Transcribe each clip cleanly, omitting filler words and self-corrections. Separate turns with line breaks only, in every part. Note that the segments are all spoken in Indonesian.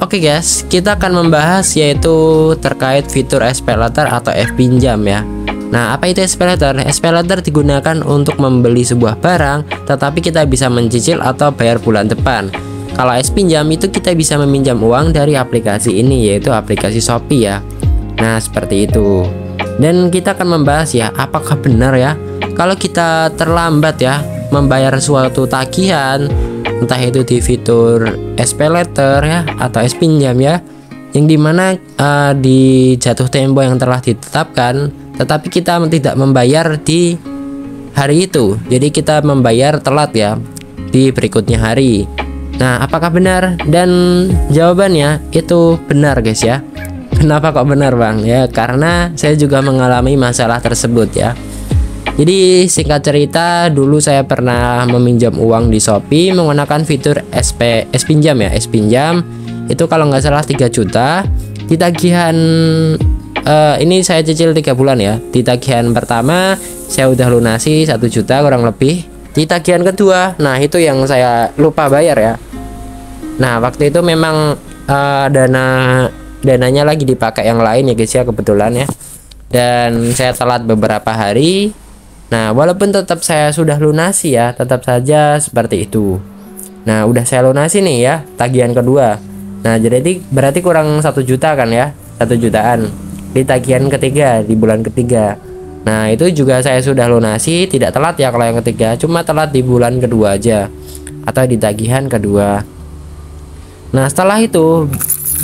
Oke guys, kita akan membahas yaitu terkait fitur SPayLater atau Fpinjam ya. Nah, apa itu SPayLater? SPayLater digunakan untuk membeli sebuah barang, tetapi kita bisa mencicil atau bayar bulan depan. Kalau Fpinjam itu kita bisa meminjam uang dari aplikasi ini, yaitu aplikasi Shopee ya. Nah, seperti itu. Dan kita akan membahas ya, apakah benar ya kalau kita terlambat ya membayar suatu tagihan, entah itu di fitur SPayLater ya atau Fpinjam ya, yang dimana di jatuh tempo yang telah ditetapkan, tetapi kita tidak membayar di hari itu, jadi kita membayar telat ya di berikutnya hari. Nah, apakah benar? Dan jawabannya itu benar guys ya. Kenapa kok benar bang? Ya karena saya juga mengalami masalah tersebut ya. Jadi singkat cerita, dulu saya pernah meminjam uang di Shopee menggunakan fitur Fpinjam ya. Fpinjam itu kalau nggak salah 3 juta di tagihan ini saya cicil 3 bulan ya. Di tagihan pertama saya udah lunasi 1 juta kurang lebih. Di tagihan kedua, nah itu yang saya lupa bayar ya. Nah waktu itu memang dananya lagi dipakai yang lain ya guys ya, kebetulan ya. Dan saya telat beberapa hari. Nah walaupun tetap saya sudah lunasi ya, tetap saja seperti itu. Nah udah saya lunasi nih ya tagihan kedua. Nah jadi berarti kurang 1 juta kan ya, 1 jutaan di tagihan ketiga, di bulan ketiga. Nah itu juga saya sudah lunasi, tidak telat ya kalau yang ketiga, cuma telat di bulan kedua aja atau di tagihan kedua. Nah setelah itu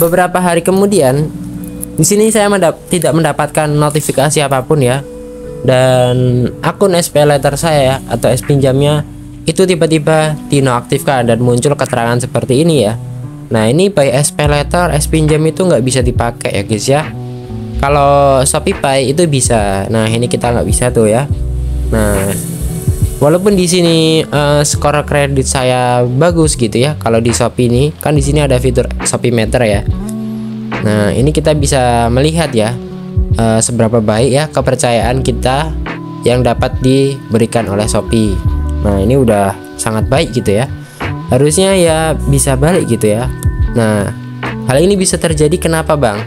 beberapa hari kemudian, di sini saya tidak mendapatkan notifikasi apapun ya, dan akun SPayLater saya atau Fpinjamnya itu tiba-tiba dinonaktifkan dan muncul keterangan seperti ini ya. Nah ini by SPayLater, Fpinjam itu nggak bisa dipakai ya guys ya. Kalau ShopeePay itu bisa. Nah ini kita nggak bisa tuh ya. Nah walaupun di sini skor kredit saya bagus gitu ya. Kalau di Shopee ini kan di sini ada fitur Shopee Meter ya. Nah ini kita bisa melihat ya seberapa baik ya kepercayaan kita yang dapat diberikan oleh Shopee. Nah ini udah sangat baik gitu ya. Harusnya ya bisa balik gitu ya. Nah hal ini bisa terjadi kenapa bang?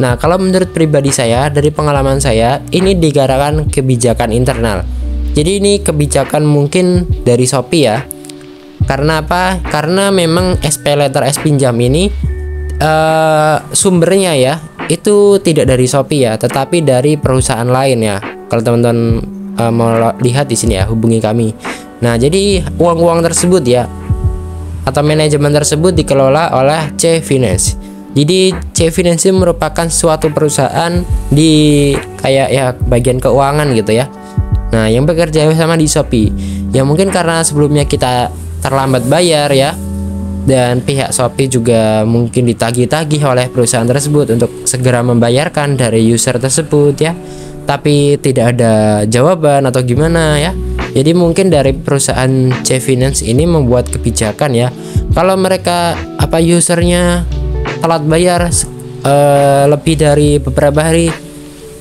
Nah kalau menurut pribadi saya, dari pengalaman saya, ini dikarenakan kebijakan internal. Jadi ini kebijakan mungkin dari Shopee ya. Karena apa? Karena memang SPayLater Fpinjam ini sumbernya ya itu tidak dari Shopee ya, tetapi dari perusahaan lain ya. Kalau teman-teman mau lihat di sini ya, hubungi kami. Nah jadi uang-uang tersebut ya atau manajemen tersebut dikelola oleh C-Finance. Jadi C-Finance itu merupakan suatu perusahaan di kayak ya bagian keuangan gitu ya. Nah yang bekerja sama di Shopee. Ya mungkin karena sebelumnya kita terlambat bayar ya, dan pihak Shopee juga mungkin ditagih-tagih oleh perusahaan tersebut untuk segera membayarkan dari user tersebut ya, tapi tidak ada jawaban atau gimana ya. Jadi mungkin dari perusahaan C-Finance ini membuat kebijakan ya, kalau mereka usernya telat bayar lebih dari beberapa hari,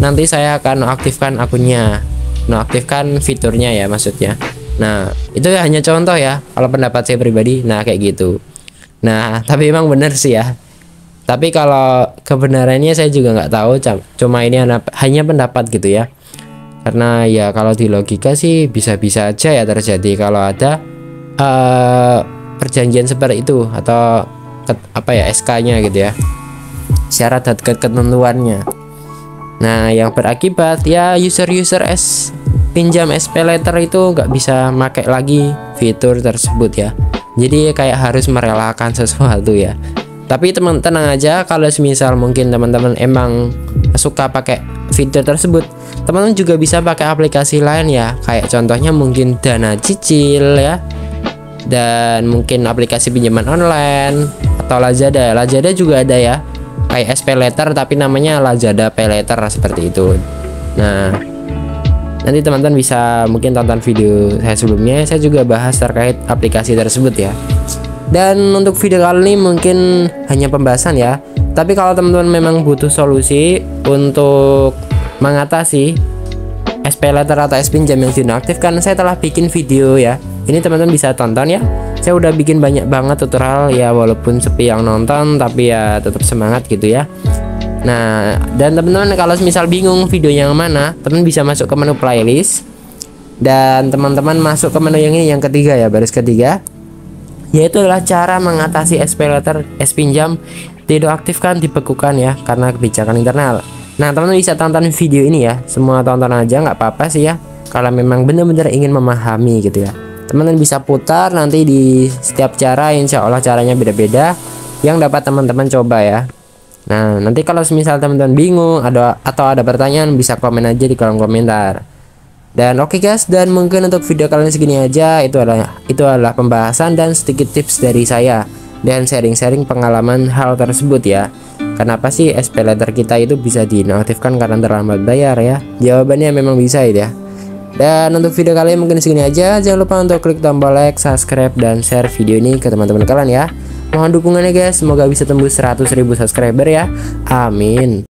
nanti saya akan aktifkan akunnya, nonaktifkan fiturnya ya maksudnya. Nah itu hanya contoh ya kalau pendapat saya pribadi. Nah kayak gitu. Nah tapi emang bener sih ya, tapi kalau kebenarannya saya juga nggak tahu, cuma ini hanya pendapat gitu ya. Karena ya kalau di logika sih bisa-bisa aja ya terjadi kalau ada perjanjian seperti itu atau SK-nya gitu ya, syarat dan ketentuannya. Nah yang berakibat ya user-user pinjam SPayLater itu nggak bisa pakai lagi fitur tersebut ya. Jadi kayak harus merelakan sesuatu ya. Tapi teman tenang aja, kalau semisal mungkin teman-teman emang suka pakai fitur tersebut, teman-teman juga bisa pakai aplikasi lain ya. Kayak contohnya mungkin Dana Cicil ya, dan mungkin aplikasi pinjaman online atau Lazada. Lazada juga ada ya, kayak SPayLater tapi namanya Lazada PayLater seperti itu. Nah nanti teman-teman bisa mungkin tonton video saya sebelumnya, saya juga bahas terkait aplikasi tersebut ya. Dan untuk video kali ini mungkin hanya pembahasan ya, tapi kalau teman-teman memang butuh solusi untuk mengatasi SPayLater atau Fpinjam yang dinonaktifkan, saya telah bikin video ya. Ini teman-teman bisa tonton ya. Saya udah bikin banyak banget tutorial ya, walaupun sepi yang nonton tapi ya tetap semangat gitu ya. Nah, dan teman-teman kalau misal bingung video yang mana, teman bisa masuk ke menu playlist dan teman-teman masuk ke menu yang ini, yang ketiga ya, baris ketiga, yaitu adalah cara mengatasi SPayLater pinjam tidak aktifkan dibekukan ya karena kebijakan internal. Nah, teman-teman bisa tonton video ini ya, semua tonton aja nggak apa-apa sih ya, kalau memang benar-benar ingin memahami gitu ya. Teman-teman bisa putar nanti di setiap cara, insya Allah caranya beda-beda yang dapat teman-teman coba ya. Nah, nanti kalau misal teman-teman bingung atau ada pertanyaan, bisa komen aja di kolom komentar. Dan oke guys, dan mungkin untuk video kalian segini aja. Itu adalah pembahasan dan sedikit tips dari saya dan sharing-sharing pengalaman hal tersebut ya. Kenapa sih SPayLater kita itu bisa dinonaktifkan karena terlambat bayar ya? Jawabannya memang bisa ya. Dan untuk video kali ini mungkin segini aja. Jangan lupa untuk klik tombol like, subscribe, dan share video ini ke teman-teman kalian ya. Mohon dukungannya guys, semoga bisa tembus 100.000 subscriber ya. Amin.